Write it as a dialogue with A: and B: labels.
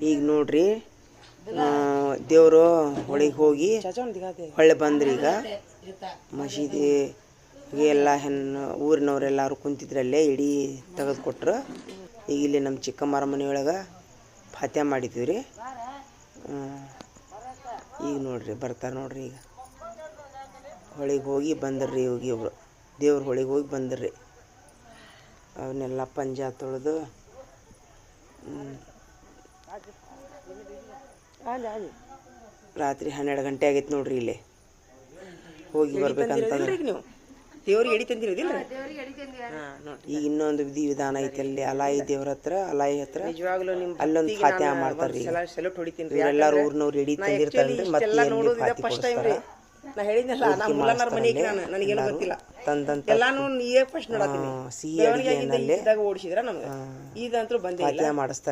A: ಈಗ ನೋಡ್ರಿ ದೇವರು ಹೊಳಿಗೆ ಹೋಗಿ ಹೊಳ್ಳಿ ಬಂದ್ರಿ. ಈಗ ಮಸೀದಿಗೆ ಎಲ್ಲ ಊರಿನವರೆಲ್ಲರೂ ಕುಂತಿದ್ರಲ್ಲೇ ಇಡೀ ತೆಗೆದುಕೊಟ್ರು. ಈಗ ಇಲ್ಲಿ ನಮ್ಮ ಚಿಕ್ಕಮ್ಮರ ಮನೆಯೊಳಗೆ ಫಾತ್ಯ ಮಾಡಿದ್ವಿ ರೀ. ಈಗ ನೋಡ್ರಿ ಬರ್ತಾರೆ ನೋಡ್ರಿ. ಈಗ ಹೊಳಿಗೆ ಹೋಗಿ ಬಂದ್ರಿ. ಹೋಗಿ ಒಬ್ರು ದೇವ್ರ ಹೊಳಿಗೆ ಹೋಗಿ ಬಂದ್ರಿ. ಅವನ್ನೆಲ್ಲ ಪಂಜ ತೊಳೆದು ರಾತ್ರಿ 12 ಗಂಟೆ ಆಗೈತೆ ನೋಡ್ರಿ. ಇಲ್ಲಿ ಹೋಗಿ ಬರ್ಬೇಕಂತಂದ್ರೆ
B: ದೇವ್ರಿಗೆ ಎಡಿ ತಂದಿರೋದಿಲ್ಲ.
A: ಈಗ ಇನ್ನೊಂದು ವಿಧಿ ವಿಧಾನ ಐತೆ ಅಲ್ಲಿ ಅಲಾಯಿ ದೇವ್ರ ಹತ್ರ ಅಲ್ಲೊಂದು ಫಾತ್ಯ ಮಾಡ್ತಾರ್ರಿ. ಇವರೆಲ್ಲರೂ ಊರಿನವ್ರು ಎಡಿ ತಂದಿರ್ತಾರಲ್ರಿ. ಮತ್ತೆ
B: ನಾ ಹೇಳಿದ್ನಲ್ಲ, ನನಗೇನು ಗೊತ್ತಿಲ್ಲ. ಸಿಹಿ ಅಡಿಗೆ ಓಡಿಸಿದ್ರ ನಮ್ಗೆ ಇದಂತೂ ಬಂದಿಲ್ಲ.
A: ಮಾಡಿಸ್ತಾರೆ.